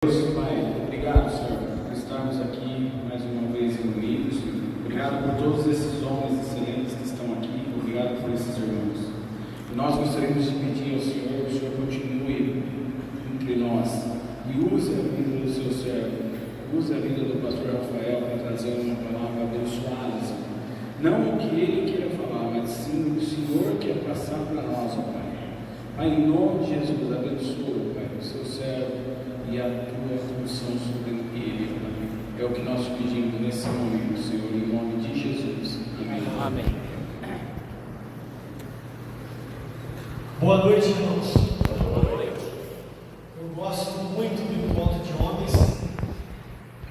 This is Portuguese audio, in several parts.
Deus, Pai, obrigado, Senhor, por estarmos aqui mais uma vez reunidos. Obrigado por todos esses homens excelentes que estão aqui. Obrigado por esses irmãos. E nós gostaríamos de pedir ao Senhor que o Senhor continue entre nós e use a vida do seu servo, use a vida do pastor Rafael para trazer uma palavra abençoada, Senhor. Não o que ele queira falar, mas sim o que o Senhor quer passar para nós, ó Pai. Pai, em nome de Jesus, abençoa, Pai, o seu servo e a tua função sobre ele, Pai. É o que nós pedimos nesse momento, Senhor, em nome de Jesus. Amém. Amém. Boa noite, irmãos. Eu gosto muito do encontro de homens,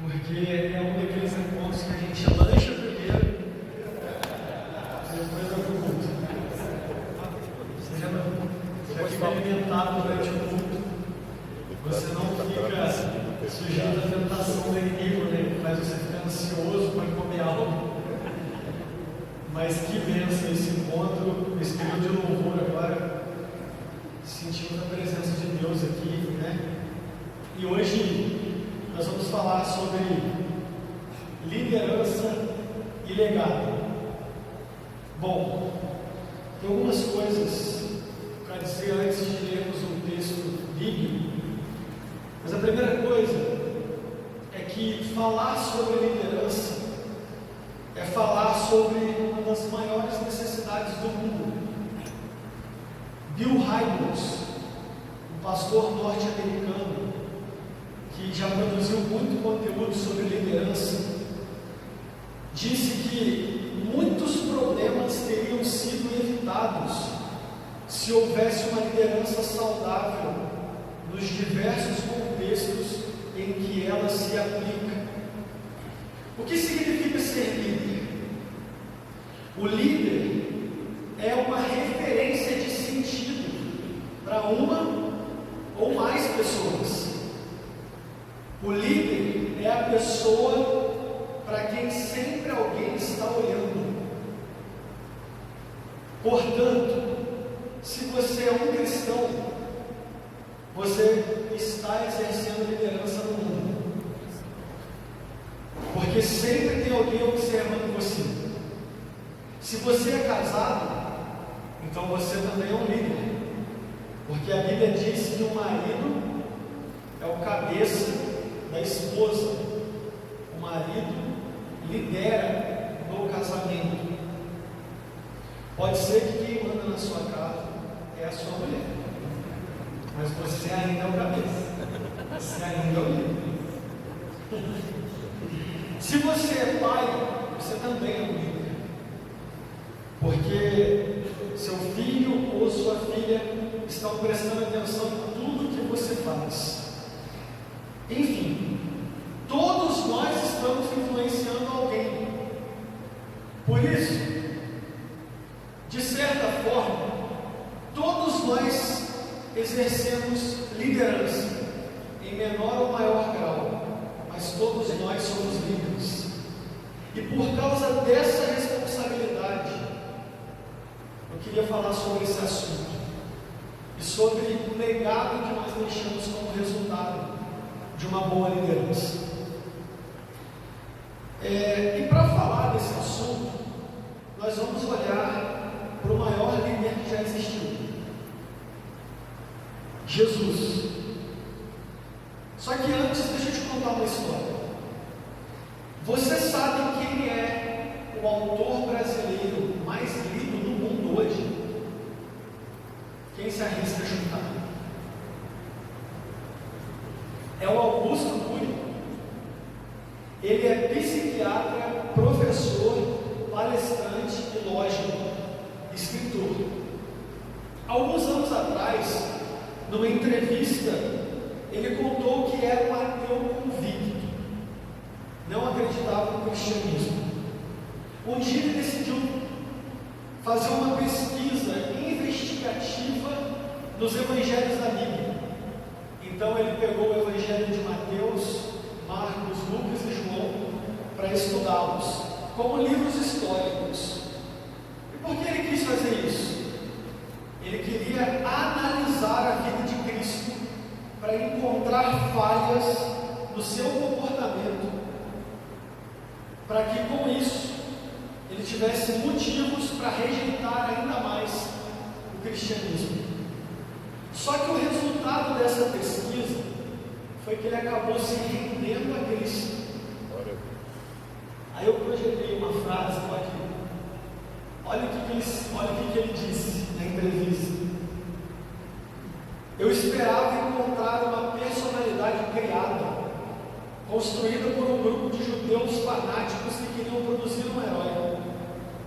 porque é um daqueles encontros que a gente lancha primeiro, depois vai para o culto. Você fica alimentado durante o culto, você não fica sujeito à tentação do inimigo, né? Que faz você ficar ansioso para comer algo. Mas que bênção esse encontro, esse período de louvor agora. Sentimos a presença de Deus aqui, né? E hoje nós vamos falar sobre liderança e legado. Bom, tem algumas coisas para dizer antes de lermos um texto bíblico, mas a primeira coisa é que falar sobre liderança é falar sobre uma das maiores necessidades do mundo. Bill Hybels, um pastor norte-americano que já produziu muito conteúdo sobre liderança, disse que muitos problemas teriam sido evitados se houvesse uma liderança saudável nos diversos contextos em que ela se aplica. O que significa ser líder? O líder é uma referência de sentido para uma ou mais pessoas. O líder é a pessoa para quem sempre alguém está olhando. Portanto, se você é um cristão, você está exercendo liderança no mundo, porque sempre tem alguém observando você. Se você é casado, então você também é um líder, porque a Bíblia diz que o marido é o cabeça da esposa. O marido lidera no casamento. Pode ser que quem manda na sua casa é a sua mulher, mas você ainda é o cabeça, você ainda é o líder. Se você é pai, você também é um líder, porque seu filho ou sua filha estão prestando atenção em tudo que você faz. Enfim, todos nós estamos influenciando alguém. Por isso, de certa forma, todos nós exercemos liderança, em menor ou maior grau, mas todos nós somos líderes. E por causa dessa responsabilidade, eu queria falar sobre esse assunto e sobre o legado que nós deixamos como resultado de uma boa liderança. E para falar desse assunto, nós vamos olhar para o maior líder que já existiu, Jesus. Só que antes, deixa eu te contar uma história. Você sabe quem é o autor brasileiro mais lido no mundo hoje? Quem se arrisca a chutar? É o Augusto Cury. Ele é psiquiatra, professor, palestrante e lógico, escritor. Alguns anos atrás, numa entrevista, ele contou que era um ateu convicto, não acreditava no cristianismo. Um dia ele decidiu fazer uma pesquisa investigativa nos evangelhos da Bíblia. Então ele pegou o evangelho de Mateus, Marcos, Lucas e João para estudá-los como livros históricos. E por que ele quis fazer isso? Ele queria analisar a vida de Cristo para encontrar falhas no seu comportamento, para que com isso ele tivesse motivos para rejeitar ainda mais o cristianismo. Só que o resultado dessa pesquisa foi que ele acabou se rendendo a Cristo. Aí eu projetei uma frase, olha o que ele disse na entrevista. Eu esperava encontrar uma personalidade criada, construída por um grupo de judeus fanáticos que queriam produzir um herói,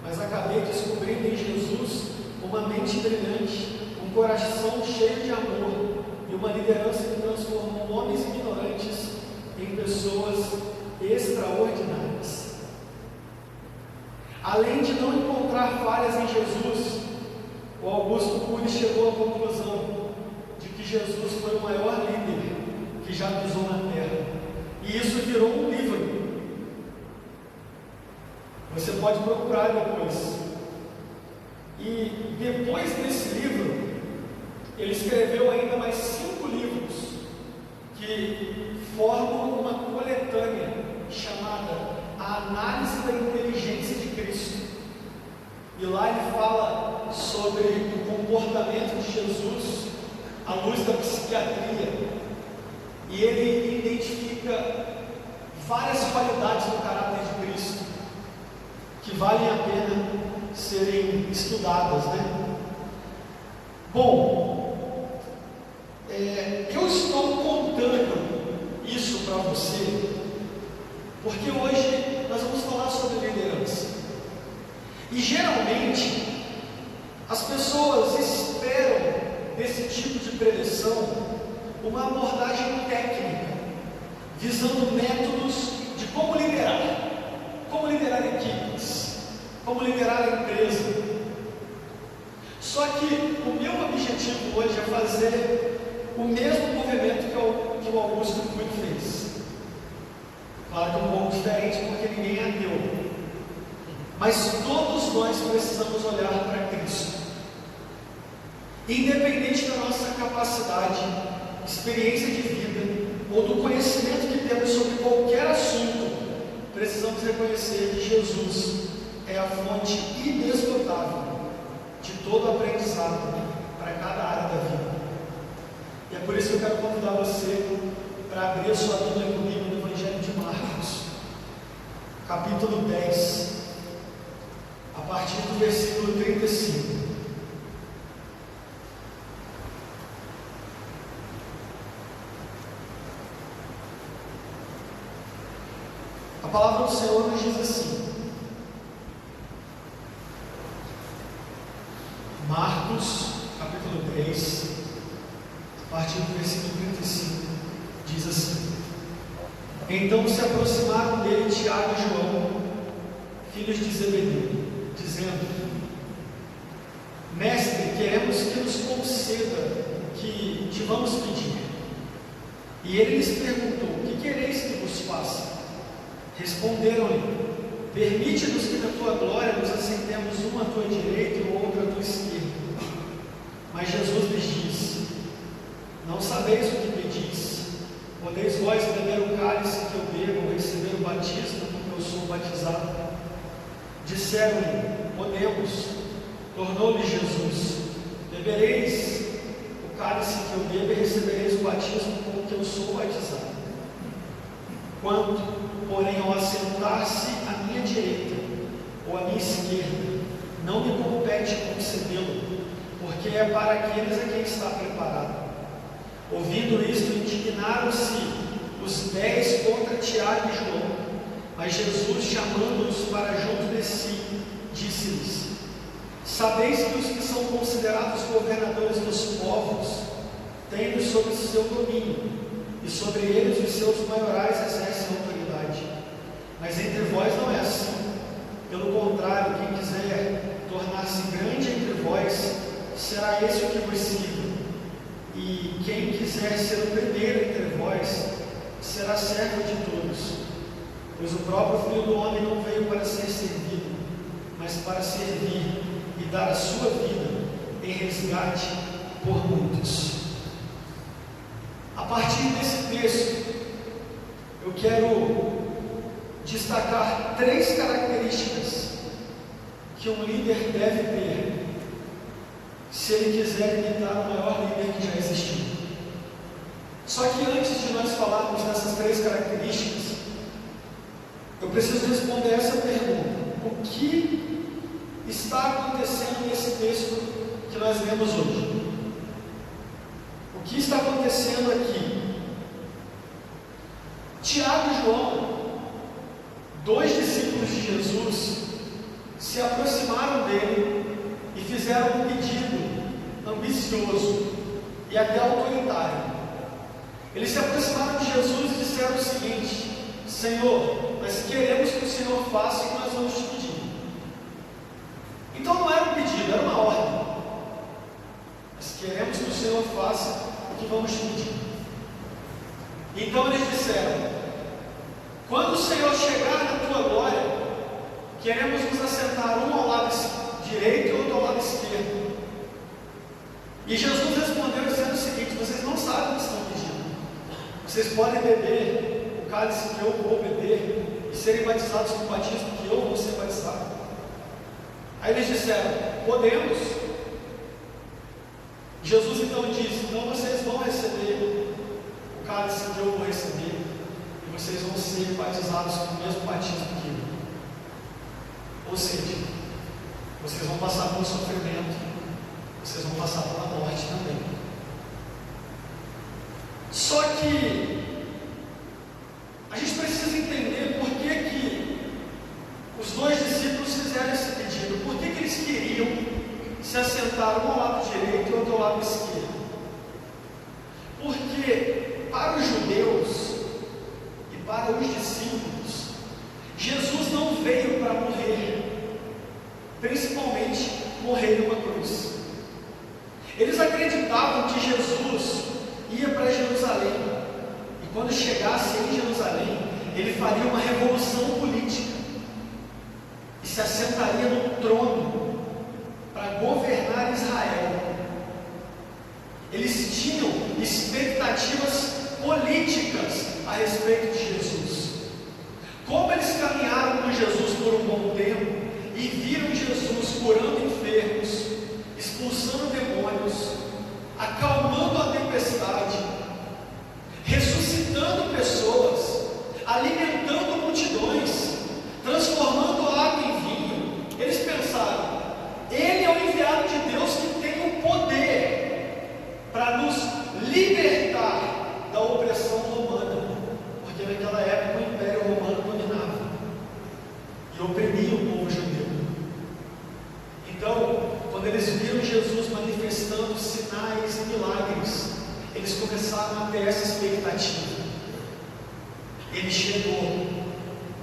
mas acabei descobrindo em Jesus uma mente brilhante, um coração cheio de amor e uma liderança que transformou homens ignorantes em pessoas extraordinárias. Além de não encontrar falhas em Jesus, o Augusto Cury chegou à conclusão de que Jesus foi o maior líder que já pisou na terra. E isso virou um livro. Você pode procurar depois. E depois desse livro, ele escreveu ainda mais 5 livros que formam uma coletânea chamada A Análise da Inteligência de Cristo. E lá ele fala sobre o comportamento de Jesus à luz da psiquiatria. E ele identifica várias qualidades do caráter de Cristo que valem a pena serem estudadas, né? Bom, eu estou contando isso para você porque hoje nós vamos falar sobre liderança. E geralmente as pessoas esperam desse tipo de preleção uma abordagem técnica, visando métodos de como liderar equipes, como liderar a empresa. Só que o meu objetivo hoje é fazer o mesmo movimento que o Augusto Cury fez. Claro que um pouco diferente, porque ninguém é ateu. Mas todos nós precisamos olhar para Cristo. Independente da nossa capacidade, experiência de vida ou do conhecimento que temos sobre qualquer assunto, precisamos reconhecer que Jesus é a fonte inesgotável de todo aprendizado para cada área da vida. E é por isso que eu quero convidar você para abrir a sua Bíblia comigo no Evangelho de Marcos, capítulo 10, a partir do versículo 35. A palavra do Senhor nos diz assim, Marcos, capítulo 3, a partir do versículo 35, diz assim: Então se aproximaram dele Tiago e João, filhos de Zebedeu, dizendo: Mestre, queremos que nos conceda o que te vamos pedir. E ele lhes perguntou: O que quereis que vos faça? Responderam-lhe: Permite-nos que na tua glória nos assentemos uma à tua direita e outra à tua esquerda. Mas Jesus lhes disse: Não sabeis o que pedis. Podeis vós beber o cálice que eu bebo ou receber o batismo com que eu sou batizado? Disseram-lhe: Podemos. Tornou-lhe Jesus: Bebereis o cálice que eu bebo e recebereis o batismo com que eu sou batizado. Quanto, porém, ao assentar-se à minha direita ou à minha esquerda, não me compete concedê-lo, porque é para aqueles a quem está preparado. Ouvindo isto, indignaram-se os 10 contra Tiago e João. Mas Jesus, chamando-os para junto de si, disse-lhes: Sabeis que os que são considerados governadores dos povos têm sobre seu domínio, e sobre eles os seus maiorais exercem autoridade. Mas entre vós não é assim. Pelo contrário, quem quiser tornar-se grande entre vós, será esse o que vos sirva. E quem quiser ser o primeiro entre vós, será servo de todos. Pois o próprio Filho do Homem não veio para ser servido, mas para servir e dar a sua vida em resgate por muitos. A partir desse texto, quero destacar 3 características que um líder deve ter se ele quiser imitar o maior líder que já existiu. Só que antes de nós falarmos dessas 3 características, eu preciso responder essa pergunta: o que está acontecendo nesse texto que nós lemos hoje? O que está acontecendo aqui? Tiago e João, 2 discípulos de Jesus, se aproximaram dele e fizeram um pedido ambicioso e até autoritário. Eles se aproximaram de Jesus e disseram o seguinte: Senhor, nós queremos que o Senhor faça o que nós vamos te pedir. Então não era um pedido, era uma ordem. Nós queremos que o Senhor faça o que vamos te pedir. Então eles disseram: quando o Senhor chegar na tua glória, queremos nos assentar um ao lado direito e outro ao lado esquerdo. E Jesus respondeu dizendo o seguinte: vocês não sabem o que estão pedindo. Vocês podem beber o cálice que eu vou beber e serem batizados com o batismo que eu vou ser batizado. Aí eles disseram: podemos. Jesus então disse: então vocês vão receber o cálice que eu vou receber e vocês vão ser batizados com o mesmo batismo que eu. Ou seja, vocês vão passar pelo sofrimento, vocês vão passar pela morte também. Só que a gente precisa entender por que os 2 discípulos fizeram esse pedido. Por que eles queriam se assentar um ao lado direito e outro ao lado esquerdo? Porque para os judeus e para os discípulos, Jesus não veio para morrer, principalmente morrer em uma cruz. Eles acreditavam que Jesus ia para Jerusalém, e quando chegasse em Jerusalém, ele faria uma revolução política e se assentaria no trono para governar Israel. Eles tinham expectativas políticas a respeito de Jesus. Como eles caminharam com Jesus por um bom tempo e viram Jesus curando enfermos, expulsando demônios, acalmando a tempestade, ressuscitando pessoas, alimentando multidões, transformando água em vinho, eles pensaram: ele é o enviado de Deus que tem o poder para nos libertar da opressão romana, porque naquela época o Império Romano dominava e oprimia o povo judeu. Então, quando eles viram Jesus manifestando sinais e milagres, eles começaram a ter essa expectativa. Ele chegou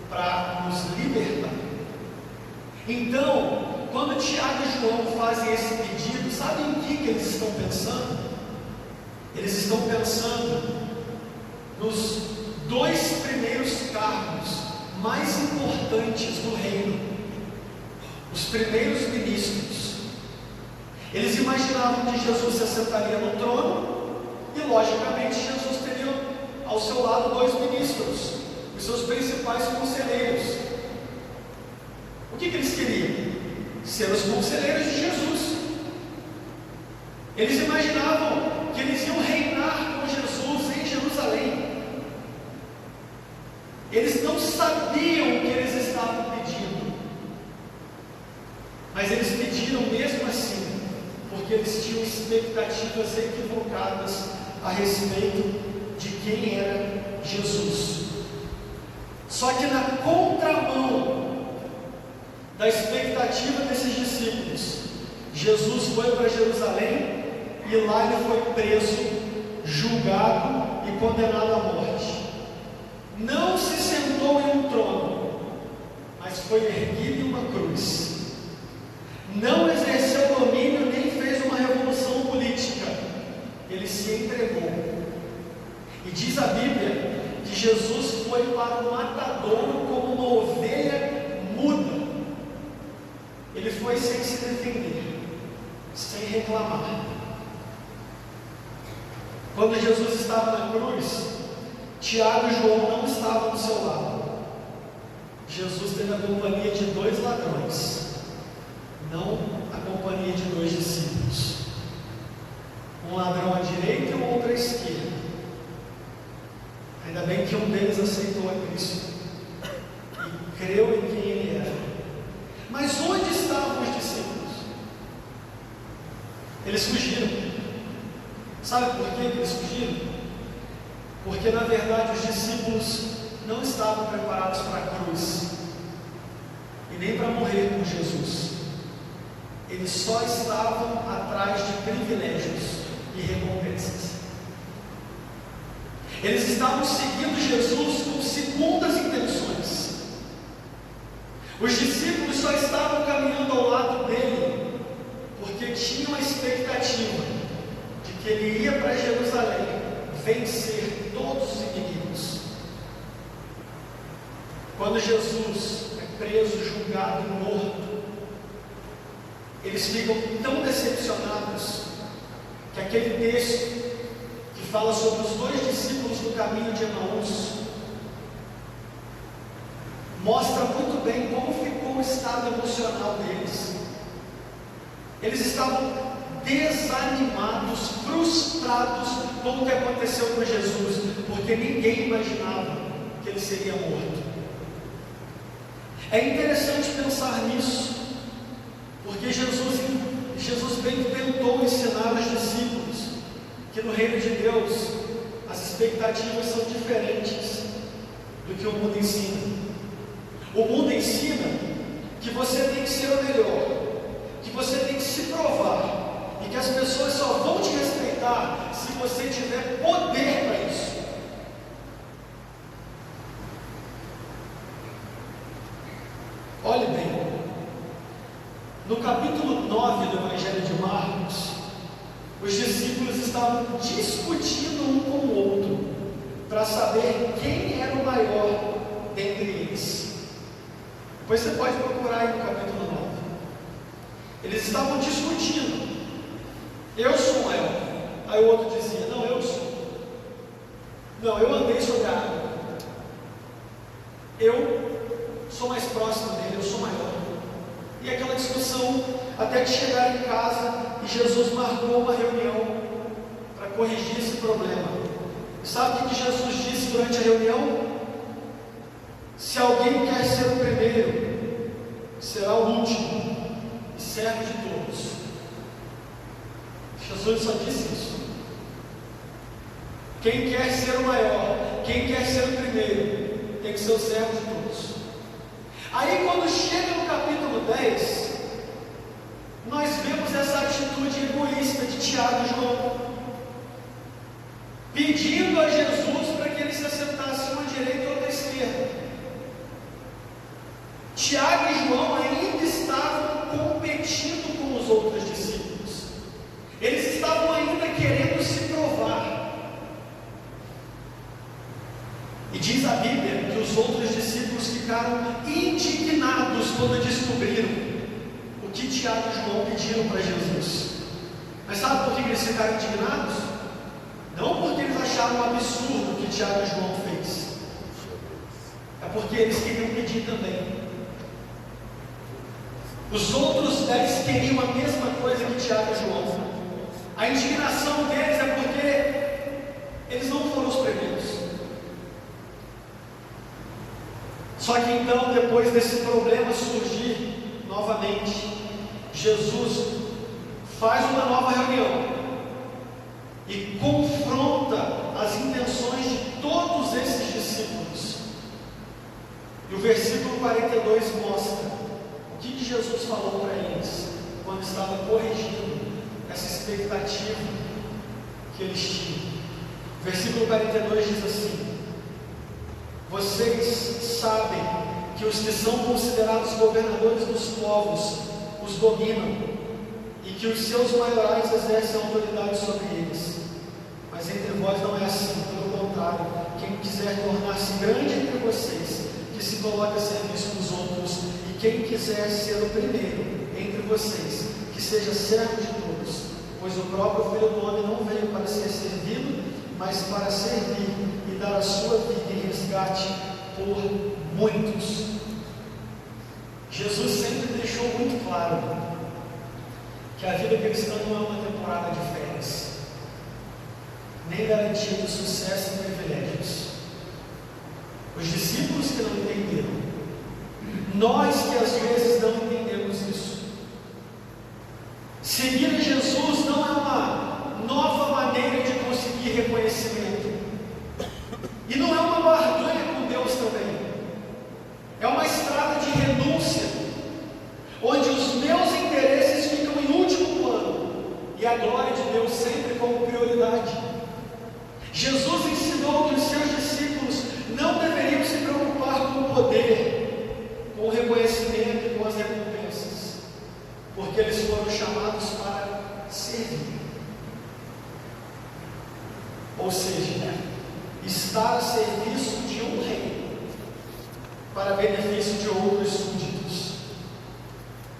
para nos libertar. Então, quando Tiago e João fazem esse pedido, sabem em que eles estão pensando? Eles estão pensando nos 2 primeiros cargos mais importantes do reino, os primeiros ministros. Eles imaginavam que Jesus se assentaria no trono e, logicamente, Jesus teria ao seu lado 2 ministros, os seus principais conselheiros. O que eles queriam? Ser os conselheiros de Jesus. Eles imaginavam que eles iam reinar com Jesus em Jerusalém. Eles não sabiam o que eles estavam pedindo, mas eles pediram mesmo assim, porque eles tinham expectativas equivocadas a respeito de quem era Jesus. Só que na contramão da expectativa desses discípulos, Jesus foi para Jerusalém e lá ele foi preso, julgado e condenado à morte. Não se sentou em um trono, mas foi erguido em uma cruz. Não exerceu domínio nem fez uma revolução política. Ele se entregou. E diz a Bíblia que Jesus foi para o matadouro como uma ovelha muda. Ele foi sem se defender, sem reclamar. Quando Jesus estava na cruz, Tiago e João não estavam do seu lado. Jesus teve a companhia de 2 ladrões, não a companhia de 2 discípulos. Um ladrão à direita e o outro à esquerda. Ainda bem que um deles aceitou a Cristo e creu em quem ele era. Mas onde estavam os discípulos? Eles fugiram. Sabe por que eles fugiram? Porque na verdade os discípulos não estavam preparados para a cruz e nem para morrer com Jesus. Eles só estavam atrás de privilégios e recompensas. Eles estavam seguindo Jesus com segundas intenções. Os discípulos só estavam caminhando ao lado dele porque tinham a expectativa de que ele ia para Jerusalém vencer todos os inimigos. Quando Jesus é preso, julgado e morto, eles ficam tão decepcionados que aquele texto que fala sobre os 2 discípulos no caminho de Emaús mostra muito bem como ficou o estado emocional deles. Eles estavam desanimados, frustrados com o que aconteceu com Jesus, porque ninguém imaginava que ele seria morto. É interessante pensar nisso, porque Jesus bem tentou ensinar os discípulos que no reino de Deus as expectativas são diferentes do que o mundo ensina. O mundo ensina que você tem que ser o melhor, que você tem que se provar e que as pessoas só vão te respeitar se você tiver poder para isso. Olhe bem, no capítulo 9 do Evangelho de Marcos, os discípulos estavam discutindo um com o outro para saber quem era o maior dentre eles. Depois você pode procurar aí no capítulo 9. Eles estavam discutindo. Eu sou o maior. Aí o outro dizia: não, eu sou. Não, eu andei sobre a água. Eu sou mais próximo dele, eu sou maior. E aquela discussão até que chegaram em casa e Jesus marcou uma reunião para corrigir esse problema. Sabe o que Jesus disse durante a reunião? Se alguém quer ser o primeiro, será o último e servo de todos. Jesus só disse isso. Quem quer ser o maior, quem quer ser o primeiro, tem que ser o servo de todos. Aí quando chega no capítulo 10, nós vemos essa atitude egoísta de Tiago e João, pedindo a Jesus para que ele se assentasse uma à direita ou outra à esquerda. Tiago e João ainda estavam competindo com os outros discípulos. Eles estavam ainda querendo se provar. E diz a Bíblia que os outros discípulos ficaram indignados quando descobriram o que Tiago e João pediram para Jesus. Mas sabe por que eles ficaram indignados? Não porque eles acharam um absurdo o que Tiago e João fez. É porque eles queriam pedir também. Os outros 10 queriam a mesma coisa que Tiago e João. A indignação deles é porque eles não foram os primeiros. Só que então, depois desse problema surgir novamente, Jesus faz uma nova reunião e confronta as intenções de todos esses discípulos. E o versículo 42 mostra o que Jesus falou para eles quando estava corrigindo essa expectativa que eles tinham. O versículo 42 diz assim: vocês sabem que os que são considerados governadores dos povos os dominam e que os seus maiorais exercem autoridade sobre eles. Mas entre vós não é assim, pelo contrário, quem quiser tornar-se grande entre vocês, que se coloque a serviço dos outros, e quem quiser ser o primeiro entre vocês, que seja servo de todos, pois o próprio Filho do Homem não veio para ser servido, mas para servir e dar a sua vida em resgate por muitos. Jesus sempre deixou muito claro que a vida cristã não é uma temporada de férias, nem garantia de sucesso e privilégios. Os discípulos que não entenderam, nós que às vezes não entendemos isso. Seguir a Jesus não é uma nova maneira de conseguir reconhecimento, e não é uma barganha com Deus também. É uma estrada de renúncia, onde os meus interesses ficam em último plano e a glória de Deus sempre como prioridade. Jesus ensinou que os seus discípulos não deveriam se preocupar com o poder, com o reconhecimento e com as recompensas, porque eles foram chamados para servir. Ou seja, estar a serviço de um rei, para benefício de outros súditos.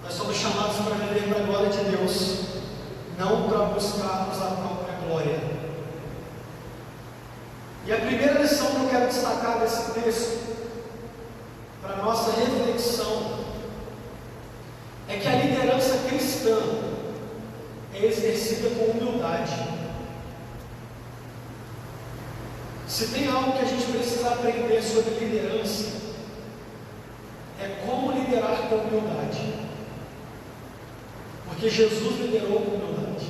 Nós somos chamados para viver para a glória de Deus, não para buscarmos a própria glória. E a primeira lição que eu quero destacar desse texto, para a nossa reflexão, é que a liderança cristã é exercida com humildade. Se tem algo que a gente precisa aprender sobre liderança, é como liderar com humildade. Porque Jesus liderou com humildade.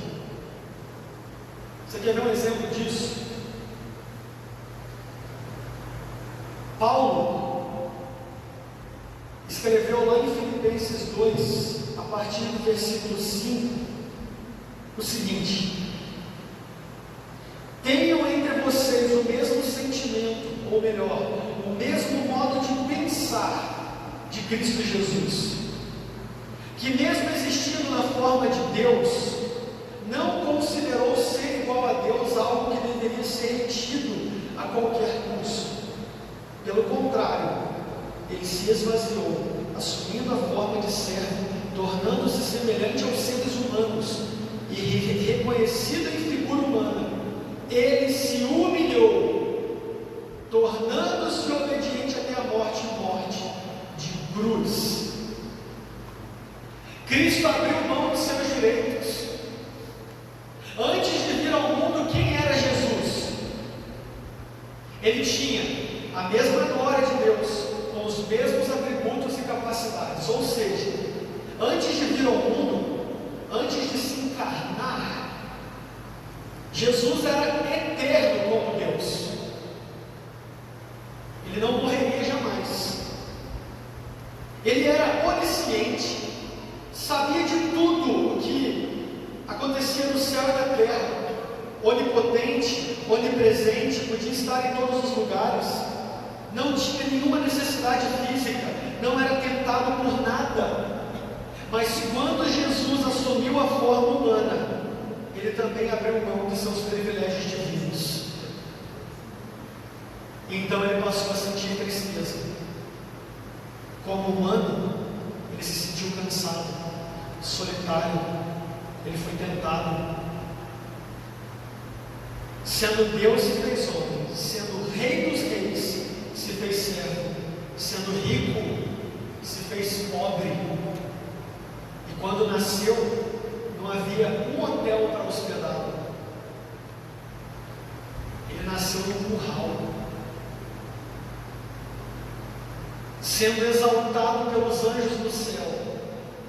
Você quer ver um exemplo disso? Paulo escreveu lá em Filipenses 2, a partir do versículo 5, o seguinte: tenham entre vocês o mesmo sentimento, ou melhor, o mesmo modo de pensar de Cristo Jesus, que mesmo existindo na forma de Deus, não considerou ser igual a Deus algo que deveria ser retido a qualquer custo. Pelo contrário, ele se esvaziou, assumindo a forma de servo, tornando-se semelhante aos seres humanos, e reconhecido em figura humana, ele se humilhou, tornando-se obediente até a morte e morte de cruz. Cristo abriu mão de seus direitos. Antes de vir ao mundo, quem era Jesus? Ele tinha a mesma glória de Deus, com os mesmos atributos e capacidades. Ou seja, antes de vir ao mundo, antes de se encarnar, Jesus era eterno como Deus. Ele não morreria jamais. Ele era onisciente, sabia de tudo o que acontecia no céu e na terra, onipotente, onipresente, podia estar em todos os lugares, não tinha nenhuma necessidade física, não era tentado por nada. Mas quando Jesus assumiu a forma humana, ele também abriu mão de seus privilégios divinos. Então ele passou a sentir tristeza. Como humano, ele se sentiu cansado, solitário, ele foi tentado. Sendo Deus, se fez homem, sendo Rei dos Reis, se fez servo, sendo rico, se fez pobre. E quando nasceu, não havia um hotel para hospedá-lo. Ele nasceu num curral, sendo exaltado pelos anjos do céu,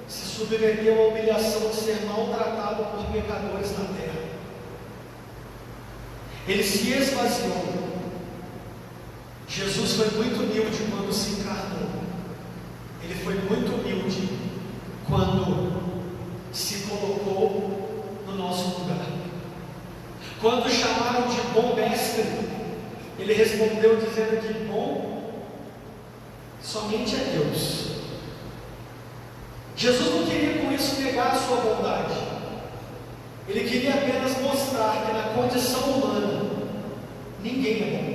se submeteu à humilhação de ser maltratado por pecadores na terra. Ele se esvaziou. Jesus foi muito humilde quando se encarnou. Ele foi muito humilde quando se colocou no nosso lugar. Quando chamaram de bom mestre, ele respondeu dizendo que bom somente é Deus. Jesus não queria com isso negar a sua bondade. Ele queria apenas mostrar que na condição humana ninguém é bom.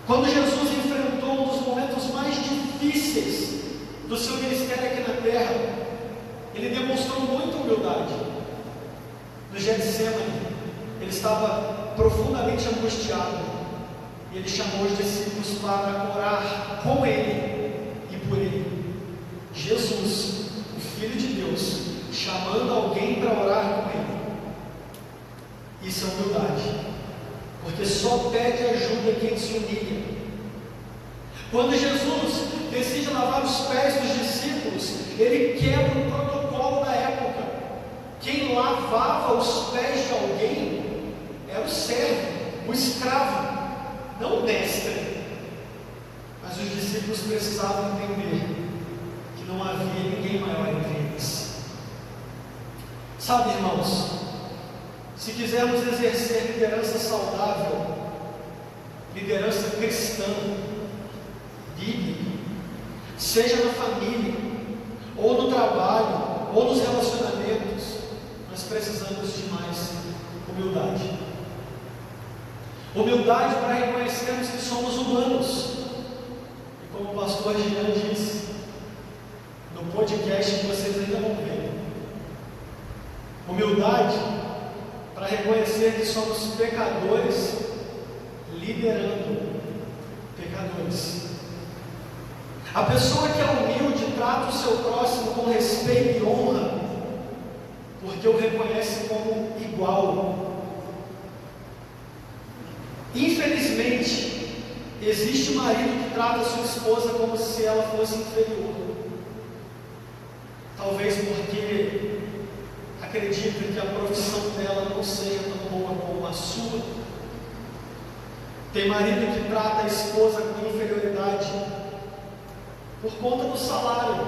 Quando Jesus enfrentou um dos momentos mais difíceis do seu ministério aqui na terra, ele demonstrou muita humildade. No Getsemane, ele estava profundamente angustiado. E ele chamou os discípulos para orar com ele e por ele. Jesus, o Filho de Deus, chamando alguém para orar com ele. Isso é humildade, porque só pede ajuda quem se humilha. Quando Jesus decide lavar os pés dos discípulos, ele quebra o protocolo da época. Quem lavava os pés de alguém era o servo, o escravo, não o mestre. Mas os discípulos precisavam entender que não havia ninguém maior entre eles. Sabe, irmãos, se quisermos exercer liderança saudável, liderança cristã, bíblica, seja na família, ou no trabalho, ou nos relacionamentos, nós precisamos de mais humildade. Humildade para reconhecermos que somos humanos. E como o pastor Jean disse no podcast que vocês ainda vão ver, humildade para reconhecer que somos pecadores, liderando pecadores. A pessoa que é humilde trata o seu próximo com respeito e honra, porque o reconhece como igual. Infelizmente, existe um marido que trata a sua esposa como se ela fosse inferior. Talvez porque acredita que a profissão dela não seja tão boa como a sua. Tem marido que trata a esposa com inferioridade por conta do salário,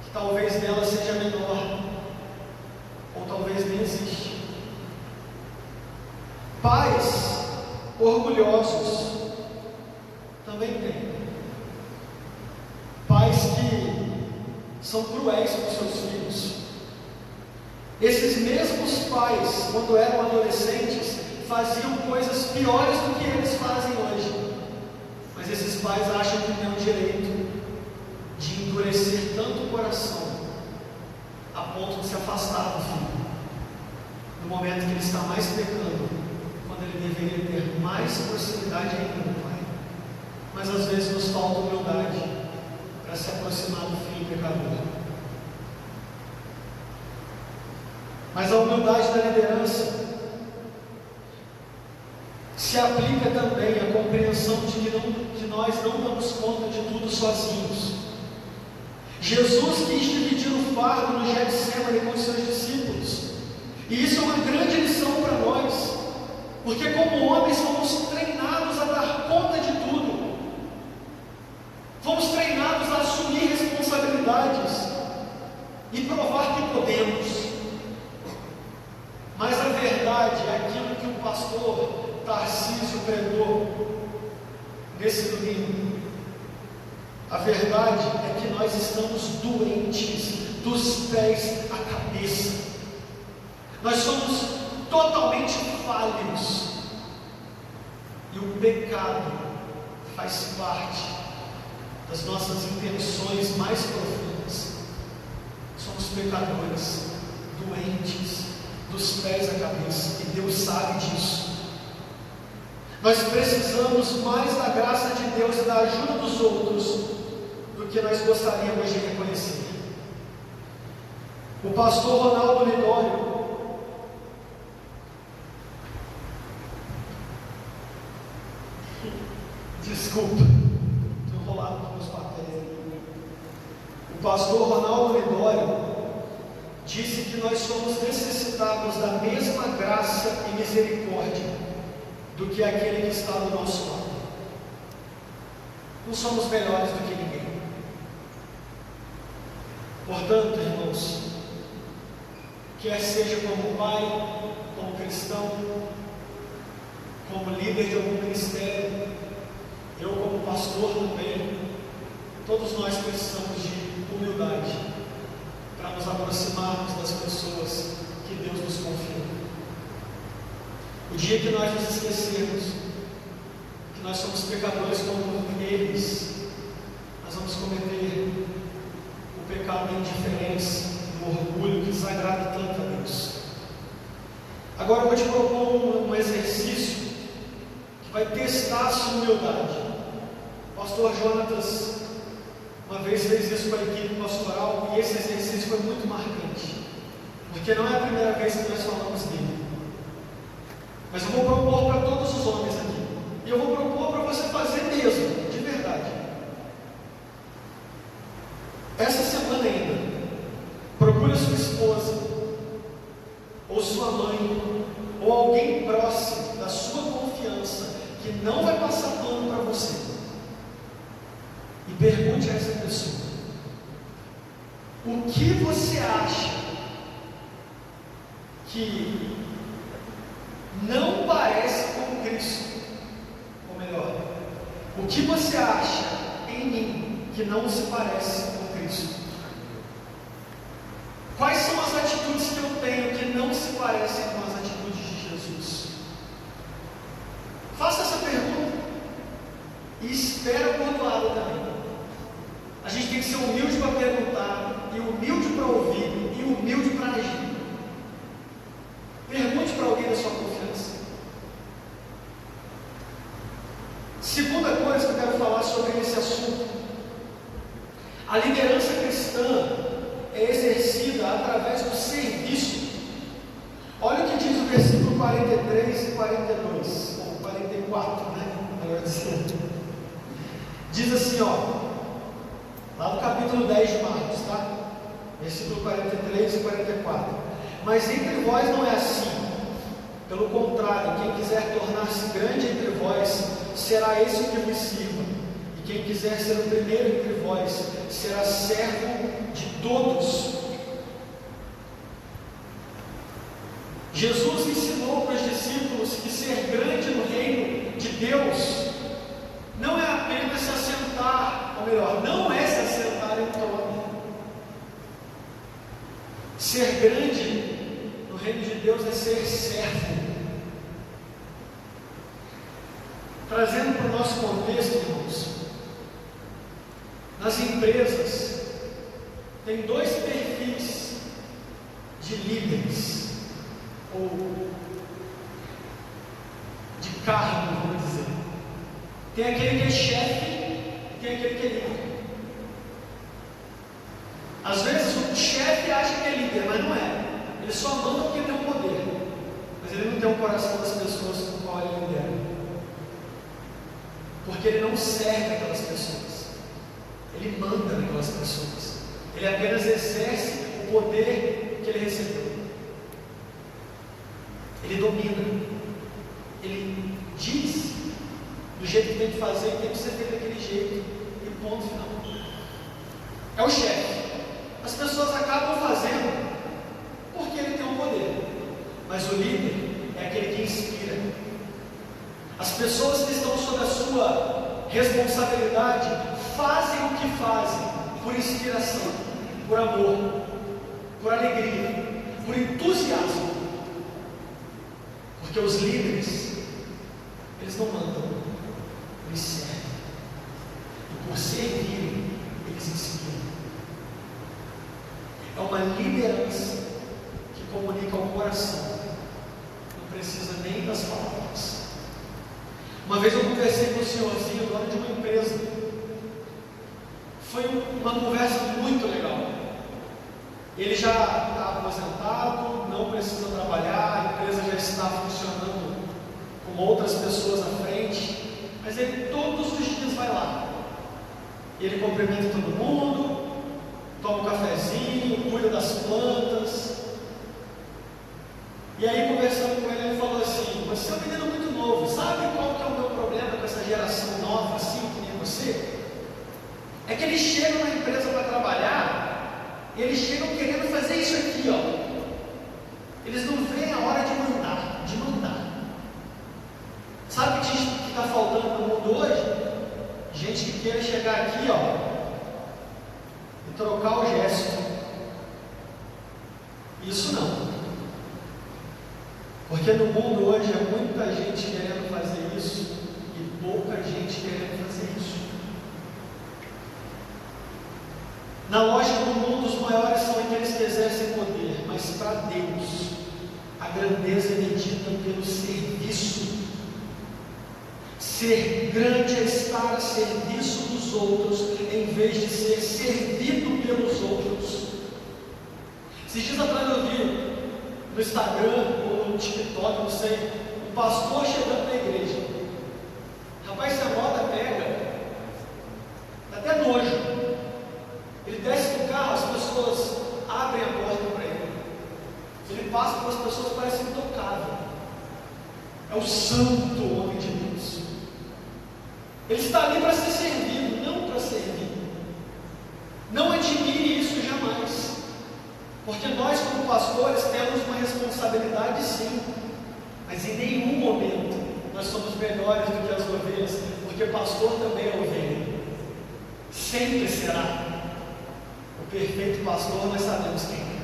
que talvez dela seja menor, ou talvez nem existe. Pais orgulhosos também tem. Pais que são cruéis com seus filhos. Esses mesmos pais, quando eram adolescentes, faziam coisas piores do que eles fazem hoje. Mas esses pais acham que têm o direito de endurecer tanto o coração a ponto de se afastar do filho, no momento que ele está mais pecando, quando ele deveria ter mais proximidade ainda do pai. Mas às vezes nos falta humildade para se aproximar do filho pecador. Mas a humildade da liderança se aplica também à compreensão de que nós não damos conta de tudo sozinhos. Jesus quis dividir o fardo no Getsemane com os seus discípulos, e isso é uma grande lição para nós, porque como homens fomos treinados a dar conta de tudo, fomos treinados a assumir responsabilidades e provar que podemos. Mas a verdade é aquilo que o pastor Tarcísio pregou nesse domingo. A verdade é que nós estamos doentes dos pés à cabeça. Nós somos totalmente falhos. E o pecado faz parte das nossas intenções mais profundas. Somos pecadores, doentes, dos pés à cabeça, e Deus sabe disso. Nós precisamos mais da graça de Deus e da ajuda dos outros do que nós gostaríamos de reconhecer. O pastor Ronaldo Lidório desculpa, estou enrolado com meus papéis. O pastor Ronaldo Lidório disse que nós somos necessitados da mesma graça e misericórdia do que aquele que está do nosso lado. Não somos melhores do que ninguém. Portanto, irmãos, quer seja como pai, como cristão, como líder de algum ministério, eu como pastor também, todos nós precisamos de humildade para nos aproximarmos das pessoas que Deus nos confia. O dia que nós nos esquecermos que nós somos pecadores como eles, nós vamos cometer o pecado da indiferença, do orgulho que desagrada tanto a Deus. Agora eu vou te propor um exercício vai testar a sua humildade. O pastor Jonatas uma vez fez isso com a equipe pastoral, e esse exercício foi muito marcante, porque não é a primeira vez que nós falamos dele. Mas eu vou propor para todos os homens aqui, e eu vou propor para você fazer mesmo, de verdade. Essa semana ainda, procure sua esposa, ou sua mãe, ou alguém próximo da sua confiança, que não vai passar pano para você, e pergunte a essa pessoa: o que você acha que não parece com Cristo? Ou melhor, o que você acha em mim que não se parece com Cristo? Quais são as atitudes que eu tenho que não se parecem com as atitudes de Jesus? Faça essa pergunta e espera por outro lado também. A gente tem que ser humilde para perguntar, e humilde para ouvir, e humilde para agir. Pergunte para alguém da sua confiança. Segunda coisa que eu quero falar sobre esse assunto: a liderança cristã é exercida através do serviço. Olha o que diz o versículo 43 e 42, ou 44, né? Melhor dizendo. Diz assim, ó, lá no capítulo 10 de Marcos, tá? Versículo 43 e 44. Mas entre vós não é assim. Pelo contrário, quem quiser tornar-se grande entre vós, será esse o que vos sirva. E quem quiser ser o primeiro entre vós, será servo de todos. Jesus ensinou para os discípulos que ser grande no reino de Deus não é apenas se assentar, ou melhor, não é se assentar em trono. Ser grande no reino de Deus é ser servo. Trazendo para o nosso contexto, irmãos, nas empresas tem dois perfis de líderes, ou de cargo, vamos dizer. Tem aquele que é chefe e tem aquele que é líder. Às vezes o chefe acha que é líder, mas não é. Ele só manda porque tem um poder, mas ele não tem o coração das pessoas com o qual ele lidera, porque ele não serve aquelas pessoas, ele manda naquelas pessoas, ele apenas exerce o poder que ele recebeu. Ele domina, ele diz do jeito que tem que fazer, tem que ser feito daquele jeito, e ponto final. É o chefe. As pessoas acabam fazendo porque ele tem um poder, mas o líder é aquele que inspira. As pessoas que estão sob a sua responsabilidade fazem o que fazem por inspiração, por amor, por alegria, por entusiasmo, porque os líderes, eles não mandam, eles servem, e por servirem, eles inspiram. É uma liderança que comunica ao coração, não precisa nem das palavras. Uma vez eu conversei com o senhorzinho, dono de uma empresa. Foi uma conversa muito legal. Ele já está aposentado, não precisa trabalhar, a empresa já está funcionando com outras pessoas à frente, mas ele todos os dias vai lá. Ele cumprimenta todo mundo, toma um cafezinho, cuida das plantas. E aí, conversando com ele, ele falou assim: você é um menino muito novo, sabe qual que é o meu problema com essa geração nova, assim, que nem você? É que eles chegam na empresa para trabalhar, e eles chegam querendo fazer isso aqui, ó. Eles não veem a hora de mandar, Sabe o que está faltando no mundo hoje? Gente que queira chegar aqui, ó, e trocar o gesto. Isso não. Porque no mundo hoje é muita gente querendo fazer isso e pouca gente querendo fazer isso. Na lógica do mundo, os maiores são aqueles que exercem poder, mas para Deus, a grandeza é medida pelo serviço. Ser grande é estar a serviço dos outros, em vez de ser servido pelos outros. Esses dias atrás eu vi no Instagram ou no TikTok, não sei, um pastor chegando na igreja. Rapaz, essa moda pega, dá até nojo. Ele desce do carro, as pessoas abrem a porta para ele. Ele passa pelas pessoas, parece intocável. É o santo homem de Deus. Ele está ali para ser servido, não para servir. Não admire isso jamais. Porque nós, como pastores, temos uma responsabilidade sim. Mas em nenhum momento nós somos melhores do que as ovelhas. Porque pastor também é ovelha. Sempre será. O perfeito pastor nós sabemos quem é.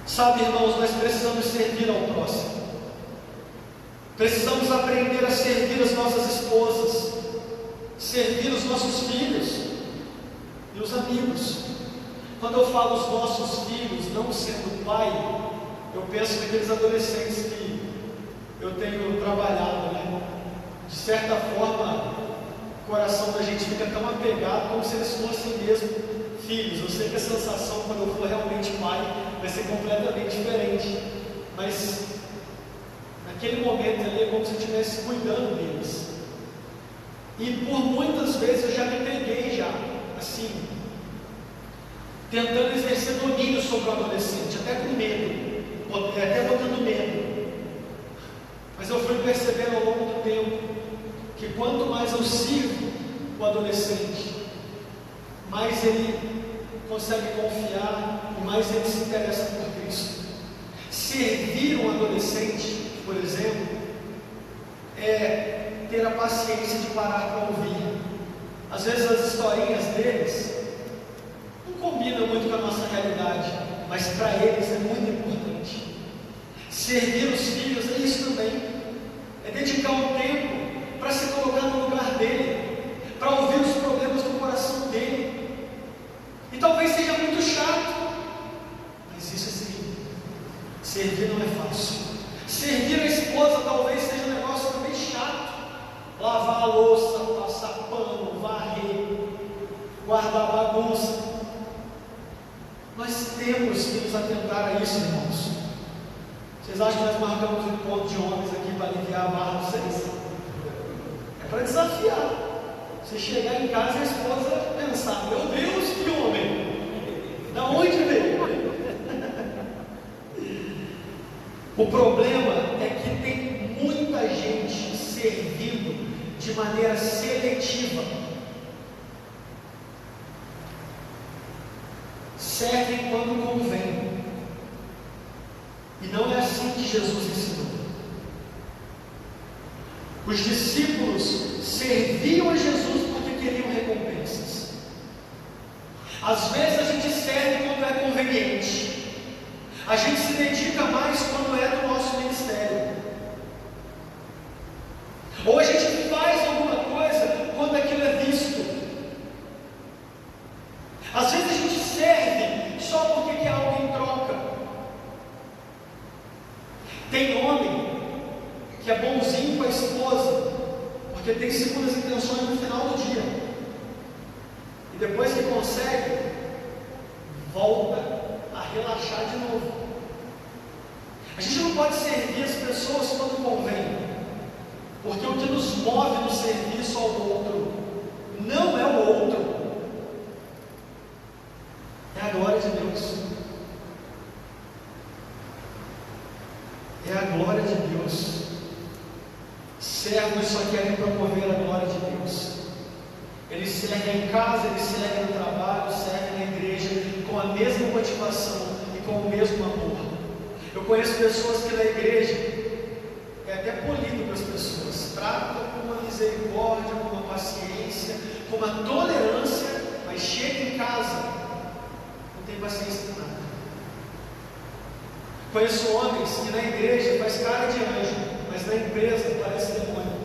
Sabe, irmãos, nós precisamos servir ao próximo. Precisamos aprender a servir as nossas esposas, servir os nossos filhos e os amigos. Quando eu falo os nossos filhos, não sendo pai, eu penso naqueles adolescentes que eu tenho trabalhado, né? De certa forma, o coração da gente fica tão apegado como se eles fossem mesmo filhos. Eu sei que a sensação quando eu for realmente pai vai ser completamente diferente, mas naquele momento ali é como se eu estivesse cuidando deles. E por muitas vezes eu já me peguei assim, tentando exercer domínio sobre o adolescente, até com medo, até botando medo. Mas eu fui percebendo ao longo do tempo que quanto mais eu sirvo o adolescente, mais ele consegue confiar e mais ele se interessa por Cristo. Servir um adolescente, por exemplo, é ter a paciência de parar para ouvir. Às vezes as historinhas deles não combinam muito com a nossa realidade, mas para eles é muito importante. Servir os filhos é isso também, é dedicar um tempo para se colocar no lugar dele, para ouvir os problemas do coração dele. E talvez seja muito chato, mas isso é servir. Servir não é fácil. Servir a esposa talvez seja um negócio também chato. Lavar a louça, passar pano, varrer, guardar bagunça. Nós temos que nos atentar a isso, irmãos. Vocês acham que nós marcamos um encontro de homens aqui para aliviar a barra de vocês? É para desafiar. Você chegar em casa e a esposa pensar: meu Deus, que homem! Da onde veio? O problema é que tem muita gente servindo de maneira seletiva. Servem quando convém. E não é assim que Jesus ensinou. Os discípulos serviam a Jesus porque queriam recompensas. Às vezes a gente serve quando é conveniente. A gente se dedica mais quando é do nosso ministério. Ou a gente faz alguma coisa quando aquilo é visto. Às vezes a gente serve só porque quer algo em troca. Tem homem que é bonzinho com a esposa porque tem segundas intenções no final do dia. E depois que consegue, volta a relaxar de novo. A gente não pode servir as pessoas quando convém, porque o que nos move no serviço ao outro não é o outro, é a glória de Deus. É a glória de Deus. Servos só querem promover a glória de Deus. Eles servem em casa, eles servem no trabalho, servem na igreja com a mesma motivação e com o mesmo amor. Eu conheço pessoas que na igreja é até polido para as pessoas, tratam com uma misericórdia, com uma paciência, com uma tolerância, mas chega em casa, não tem paciência com nada. Conheço homens que na igreja faz cara de anjo, mas na empresa parece demônio.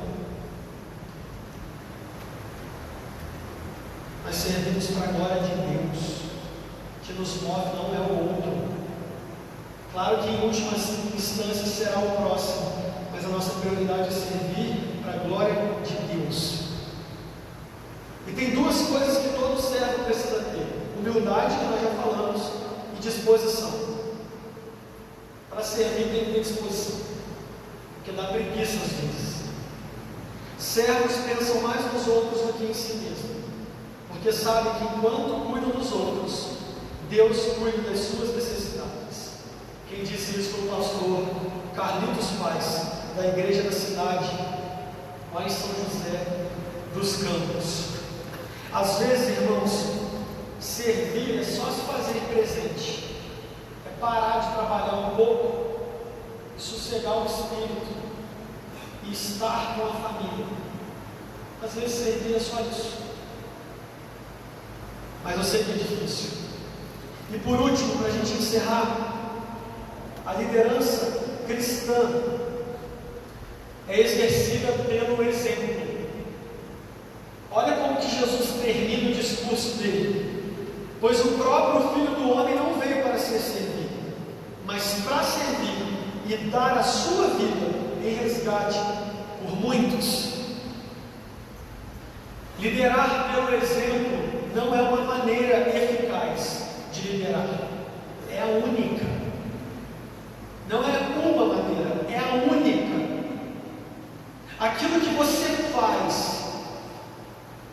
Nós servimos para a glória de Deus. O que nos move não é o outro. Claro que em última instância será o próximo, mas a nossa prioridade é servir para a glória de Deus. E tem duas coisas que todo servo precisa ter: humildade, que nós já falamos, e disposição. Para servir tem que ter disposição, porque dá preguiça às vezes. Servos pensam mais nos outros do que em si mesmo, porque sabem que enquanto cuidam dos outros, Deus cuida das suas necessidades. Quem disse isso foi o pastor Carlitos Paz, da igreja da cidade, lá em São José dos Campos. Às vezes, irmãos, servir é só se fazer presente, é parar de trabalhar um pouco, sossegar o espírito e estar com a família. Às vezes servir é só isso, mas eu sei que é difícil. E por último, para a gente encerrar, a liderança cristã é exercida pelo exemplo. Olha como que Jesus termina o discurso dele: pois o próprio Filho do Homem não veio para ser servido, mas para servir e dar a sua vida em resgate por muitos. Liderar pelo exemplo não é uma maneira eficaz de liderar, é a única. Não é uma maneira, é a única. Aquilo que você faz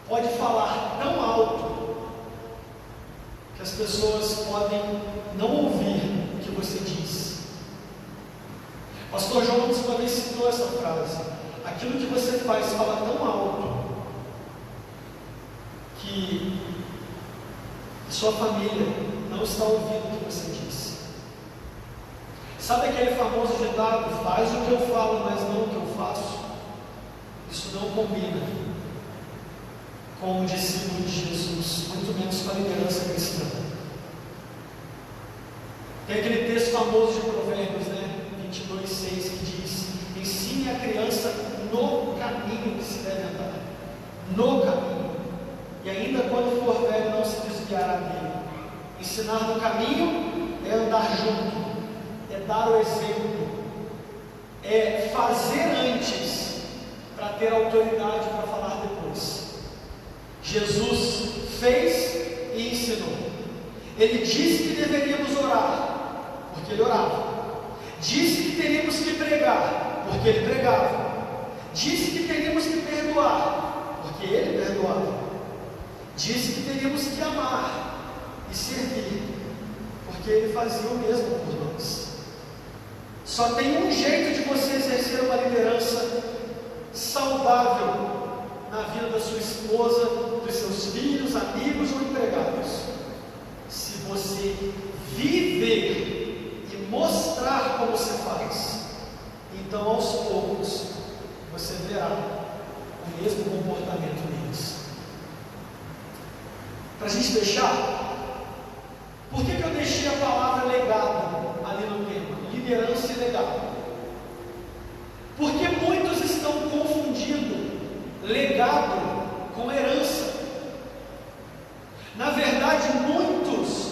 pode falar tão alto que as pessoas podem não ouvir o que você diz. O pastor Jonas uma vez citou essa frase: aquilo que você faz fala tão alto que sua família não está ouvindo o que você diz. Sabe aquele famoso ditado: faz o que eu falo, mas não o que eu faço? Isso não combina com o discípulo de Jesus, muito menos com a liderança cristã. Tem aquele texto famoso de Provérbios, 22:6, que diz: ensine a criança no caminho que se deve andar, no caminho, e ainda quando for velho não se desviará dele. Ensinar no caminho é andar junto, é dar o exemplo, é fazer antes para ter autoridade para falar depois. Jesus fez e ensinou. Ele disse que deveríamos orar, porque ele orava. Disse que teríamos que pregar, porque ele pregava. Disse que teríamos que perdoar, porque ele perdoava. Disse que teríamos que amar e servir, porque ele fazia o mesmo por nós. Só tem um jeito de você exercer uma liderança saudável na vida da sua esposa, dos seus filhos, amigos ou empregados: se você viver e mostrar como você faz. Então, aos poucos, você verá o mesmo comportamento deles. Para a gente fechar, por que eu deixei a palavra legado ali no tema? Liderança e legado. Porque muitos estão confundindo legado com herança. Na verdade, muitos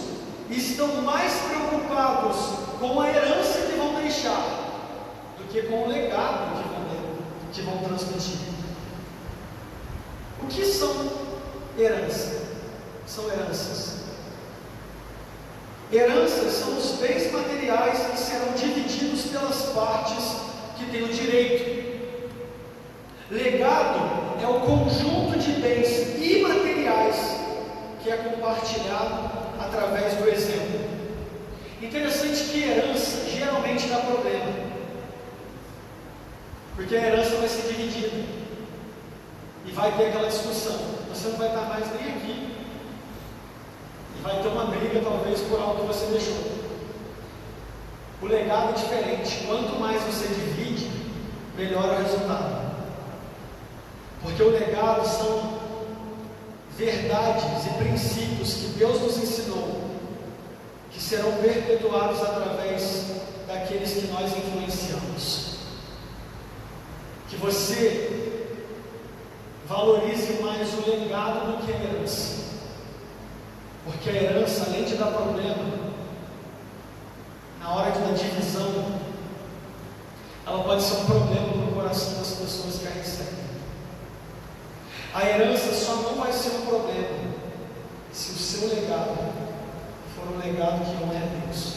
estão mais preocupados com a herança que vão deixar do que com o legado que vão transmitir. O que são heranças? São heranças. Heranças são os bens materiais que serão divididos pelas partes que têm o direito. Legado é o conjunto de bens imateriais que é compartilhado através do exemplo. Interessante que herança geralmente dá problema, porque a herança vai ser dividida e vai ter aquela discussão. Você não vai estar mais nem aqui, e vai ter uma briga talvez por algo que você deixou. O legado é diferente. Quanto mais você divide, melhor o resultado, porque o legado são verdades e princípios que Deus nos ensinou, que serão perpetuados através daqueles que nós influenciamos. Que você valorize mais o legado do que a herança, porque a herança, além de dar problema, na hora da divisão, ela pode ser um problema para o coração das pessoas que a recebem. A herança só não vai ser um problema se o seu legado for um legado que honra a Deus.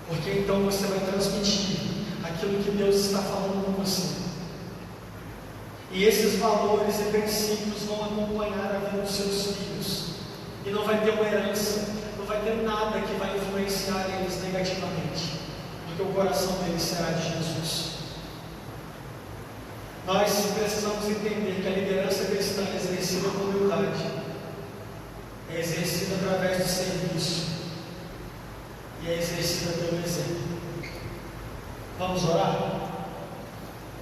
Porque então você vai transmitir aquilo que Deus está falando com você. E esses valores e princípios vão acompanhar a vida dos seus filhos. E não vai ter uma herança, não vai ter nada que vai influenciar eles negativamente. Porque o coração deles será de Jesus. Nós precisamos entender que a liderança cristã é exercida com humildade, é exercida através do serviço e é exercida pelo exemplo. Vamos orar?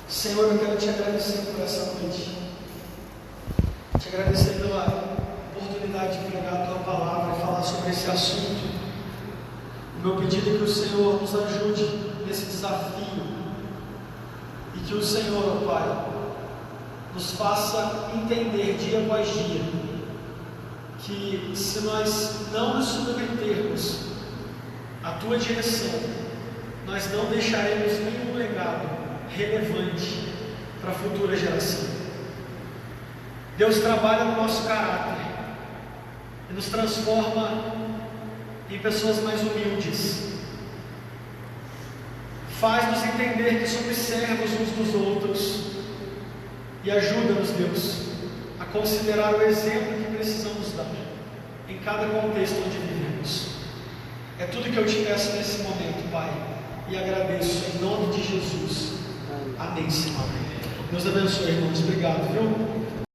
Senhor, eu quero te agradecer por essa noite, te agradecer pela oportunidade de pregar a tua palavra e falar sobre esse assunto. O meu pedido é que o Senhor nos ajude nesse desafio. E que o Senhor, ó Pai, nos faça entender dia após dia que se nós não nos submetermos à Tua direção, nós não deixaremos nenhum legado relevante para a futura geração. Deus trabalha no nosso caráter e nos transforma em pessoas mais humildes. Faz-nos entender que somos servos uns dos outros e ajuda-nos, Deus, a considerar o exemplo que precisamos dar em cada contexto onde vivemos. É tudo que eu te peço nesse momento, Pai, e agradeço em nome de Jesus. Amém, Senhor. Deus abençoe, irmãos. Obrigado, viu?